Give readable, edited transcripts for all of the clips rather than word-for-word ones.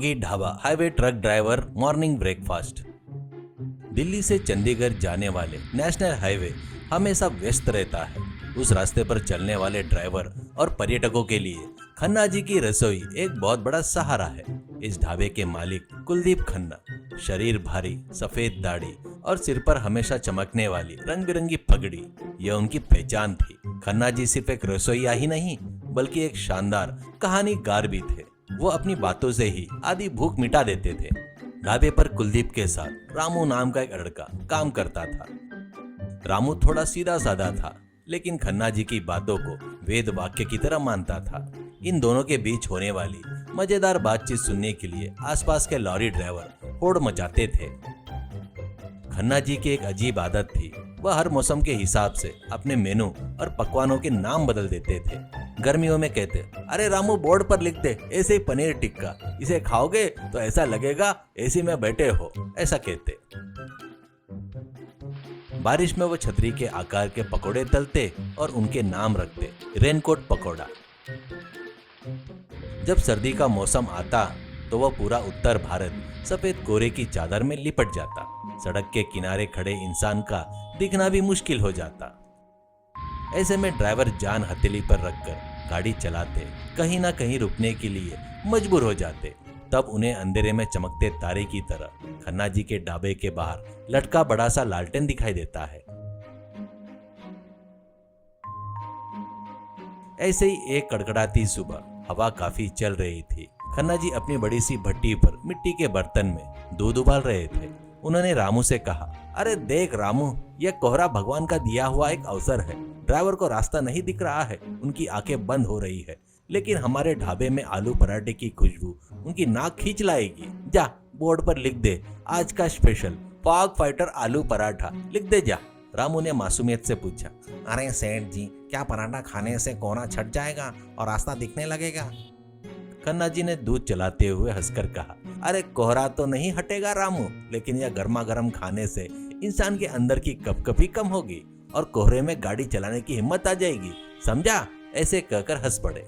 Doggy dhaba highway truck driver morning breakfast. Delhi से चंडीगढ़ जाने वाले नेशनल हाईवे हमेशा व्यस्त रहता है। उस रास्ते पर चलने वाले ड्राइवर और पर्यटकों के लिए खन्ना जी की रसोई एक बहुत बड़ा सहारा है। इस ढाबे के मालिक कुलदीप खन्ना, शरीर भारी, सफेद दाढ़ी और सिर पर हमेशा चमकने वाली रंग बिरंगी पगड़ी, यह उनकी पहचान थी। खन्ना जी सिर्फ एक रसोईया ही नहीं बल्कि एक शानदार कहानीकार भी थे। वो अपनी बातों से ही आधी भूख मिटा देते थे। ढाबे पर कुलदीप के साथ रामू नाम का एक लड़का काम करता था। रामू थोड़ा सीधा साधा था, लेकिन खन्ना जी की बातों को वेद वाक्य की तरह मानता था। इन दोनों के बीच होने वाली मजेदार बातचीत सुनने के लिए आसपास के लॉरी ड्राइवर होड़ मचाते थे। खन्ना जी की एक अजीब आदत थी, वह हर मौसम के हिसाब से अपने मेनू और पकवानों के नाम बदल देते थे। गर्मियों में कहते, अरे रामू बोर्ड पर लिख दे ऐसे ही पनीर टिक्का, इसे खाओगे तो ऐसा लगेगा एसी में बैठे हो, ऐसा कहते। बारिश में वो छतरी के आकार के पकोड़े तलते और उनके नाम रखते, रेनकोट पकोड़ा। जब सर्दी का मौसम आता तो वह पूरा उत्तर भारत सफेद कोहरे की चादर में लिपट जाता। सड़क के किनारे खड़े इंसान का दिखना भी मुश्किल हो जाता। ऐसे में ड्राइवर जान हथेली पर रखकर गाड़ी चलाते, कहीं ना कहीं रुकने के लिए मजबूर हो जाते। तब उन्हें अंधेरे में चमकते तारे की तरह खन्ना जी के ढाबे के बाहर लटका बड़ा सा लालटेन दिखाई देता है। ऐसे ही एक कड़कड़ाती सुबह हवा काफी चल रही थी। खन्ना जी अपनी बड़ी सी भट्टी पर मिट्टी के बर्तन में दूध उबाल रहे थे। उन्होंने रामू से कहा, अरे देख रामू, यह कोहरा भगवान का दिया हुआ एक अवसर है। ड्राइवर को रास्ता नहीं दिख रहा है, उनकी आंखें बंद हो रही है, लेकिन हमारे ढाबे में आलू पराठे की खुशबू उनकी नाक खींच लाएगी। जा बोर्ड पर लिख दे, आज का स्पेशल फॉग फाइटर आलू पराठा, लिख दे जा। रामू ने मासूमियत से पूछा, अरे सेठ जी, क्या पराठा खाने से कोहरा छट जाएगा और रास्ता दिखने लगेगा? खन्ना जी ने दूध चलाते हुए हंसकर कहा, अरे कोहरा तो नहीं हटेगा रामू, लेकिन यह गर्मा गर्म खाने से इंसान के अंदर की कपकपी कम होगी और कोहरे में गाड़ी चलाने की हिम्मत आ जाएगी, समझा? ऐसे कहकर हंस पड़े।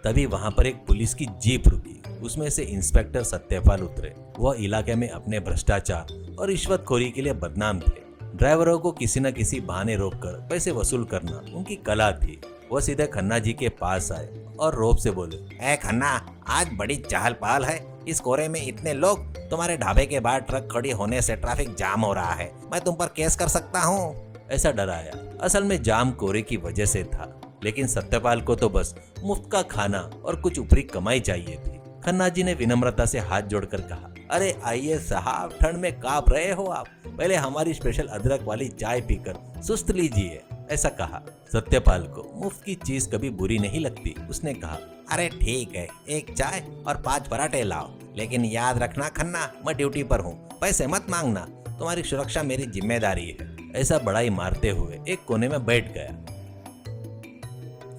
तभी वहां पर एक पुलिस की जीप रुकी। उसमें से इंस्पेक्टर सत्यपाल उतरे। वह इलाके में अपने भ्रष्टाचार और रिश्वतखोरी के लिए बदनाम थे। ड्राइवरों को किसी न किसी बहाने रोककर पैसे वसूल करना उनकी कला थी। वह सीधे खन्ना जी के पास आए और रौब से बोले, ए खन्ना, आज बड़ी चहल पहल है। इस कोहरे में इतने लोग, तुम्हारे ढाबे के बाहर ट्रक खड़ी होने से ट्रैफिक जाम हो रहा है, मैं तुम पर केस कर सकता हूँ। ऐसा डराया। असल में जाम कोहरे की वजह से था, लेकिन सत्यपाल को तो बस मुफ्त का खाना और कुछ ऊपरी कमाई चाहिए थी। खन्ना जी ने विनम्रता से हाथ जोड़कर कहा, अरे आइए साहब, ठंड में कांप रहे हो आप, पहले हमारी स्पेशल अदरक वाली चाय पीकर सुस्त लीजिए, ऐसा कहा। सत्यपाल को मुफ्त की चीज कभी बुरी नहीं लगती। उसने कहा, अरे ठीक है, एक चाय और 5 पराठे लाओ, लेकिन याद रखना खन्ना, मैं ड्यूटी पर हूँ, पैसे मत मांगना, तुम्हारी सुरक्षा मेरी जिम्मेदारी है। ऐसा बड़ाई मारते हुए एक कोने में बैठ गया।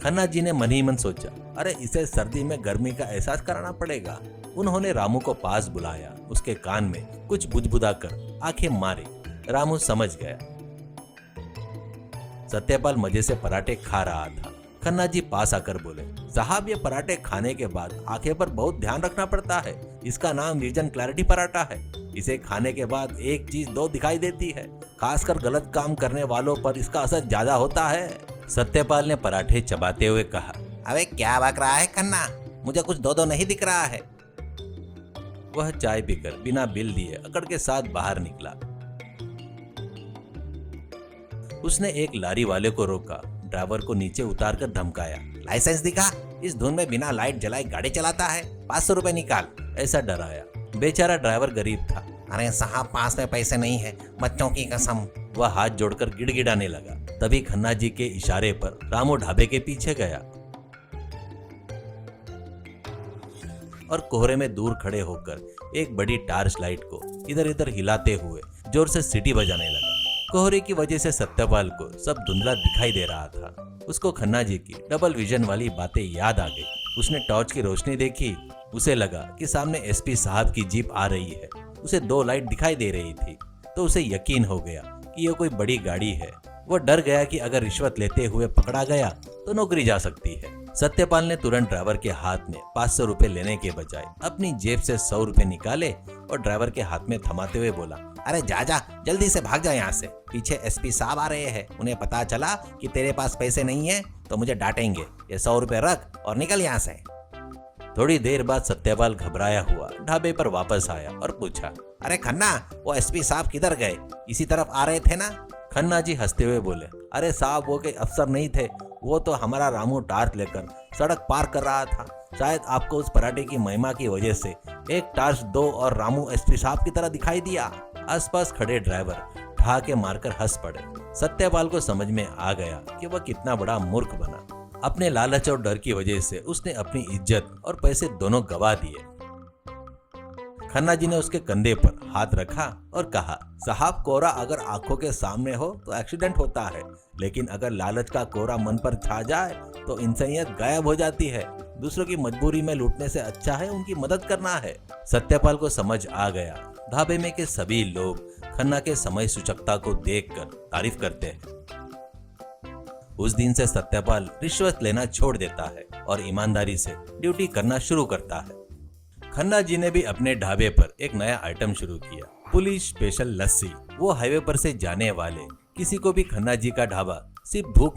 खन्ना जी ने मन ही मन सोचा, अरे इसे सर्दी में गर्मी का एहसास कराना पड़ेगा। उन्होंने रामू को पास बुलाया, उसके कान में कुछ बुदबुदाकर आंखें मारी। रामू समझ गया। सत्यपाल मजे से पराठे खा रहा था। खन्ना जी पास आकर बोले, साहब, ये पराठे खाने के बाद आंखें पर बहुत ध्यान रखना पड़ता है। इसका नाम विजन क्लैरिटी पराठा है। इसे खाने के बाद एक चीज दो दिखाई देती है, खासकर गलत काम करने वालों पर इसका असर ज्यादा होता है। सत्यपाल ने पराठे चबाते हुए कहा, अबे क्या बक रहा है खन्ना, मुझे कुछ दो नहीं दिख रहा है। वह चाय पीकर बिना बिल दिए अकड़ के साथ बाहर निकला। उसने एक लारी वाले को रोका, ड्राइवर को नीचे उतारकर धमकाया, लाइसेंस दिखा, इस धुन में बिना लाइट जलाए गाड़ी चलाता है, 500 रुपए निकाल, ऐसा डराया। बेचारा ड्राइवर गरीब था। अरे साहब, पास में पैसे नहीं है, बच्चों की कसम। वह हाथ जोड़कर गिड़गिड़ाने लगा। तभी खन्ना जी के इशारे पर रामू ढाबे के पीछे गया और कोहरे में दूर खड़े होकर एक बड़ी टार्च लाइट को इधर उधर हिलाते हुए जोर से सीटी बजाने लगा। कोहरे की वजह से सत्यपाल को सब धुंधला दिखाई दे रहा था। उसको खन्ना जी की डबल विजन वाली बातें याद आ गई। उसने टॉर्च की रोशनी देखी। उसे लगा कि सामने एसपी साहब की जीप आ रही है। उसे 2 लाइट दिखाई दे रही थी, तो उसे यकीन हो गया कि यह कोई बड़ी गाड़ी है। वह डर गया कि अगर रिश्वत लेते हुए पकड़ा गया तो नौकरी जा सकती है। सत्यपाल ने तुरंत ड्राइवर के हाथ में 500 रुपए लेने के बजाय अपनी जेब से 100 रुपए निकाले और ड्राइवर के हाथ में थमाते हुए बोला, अरे जा जा, जल्दी से भाग जा यहाँ से। पीछे एसपी साहब आ रहे हैं, उन्हें पता चला कि तेरे पास पैसे नहीं है तो मुझे डांटेंगे। ये 100 रुपए रख और निकल यहाँ से। थोड़ी देर बाद सत्यपाल घबराया हुआ ढाबे पर वापस आया और पूछा, अरे खन्ना, वो एसपी साहब किधर गए? इसी तरफ आ रहे थे ना? खन्ना जी हंसते हुए बोले, अरे साहब वो कोई अफसर नहीं थे, वो तो हमारा रामू टार्च लेकर सड़क पार कर रहा था। शायद आपको उस पराठे की महिमा की वजह से एक टार्च दो और रामू एसपी साहब की तरह दिखाई दिया। आसपास खड़े ड्राइवर ठहाके मारकर हंस पड़े। सत्यपाल को समझ में आ गया कि वह कितना बड़ा मूर्ख बना। अपने लालच और डर की वजह से उसने अपनी इज्जत और पैसे दोनों गवा दिए। खन्ना जी ने उसके कंधे पर हाथ रखा और कहा, साहब कोहरा अगर आंखों के सामने हो तो एक्सीडेंट होता है, लेकिन अगर लालच का कोहरा मन पर छा जाए तो इंसानियत गायब हो जाती है। दूसरों की मजबूरी में लूटने से अच्छा है उनकी मदद करना है। सत्यपाल को समझ आ गया। ढाबे में के सभी लोग खन्ना के समय सूचकता को देखकर तारीफ करते हैं। उस दिन से सत्यपाल रिश्वत लेना छोड़ देता है और ईमानदारी से ड्यूटी करना शुरू करता है। खन्ना जी ने भी अपने ढाबे पर एक नया आइटम शुरू किया, पुलिस स्पेशल लस्सी। वो हाईवे पर से जाने वाले किसी को भी खन्ना जी का ढाबा सिर्फ भूख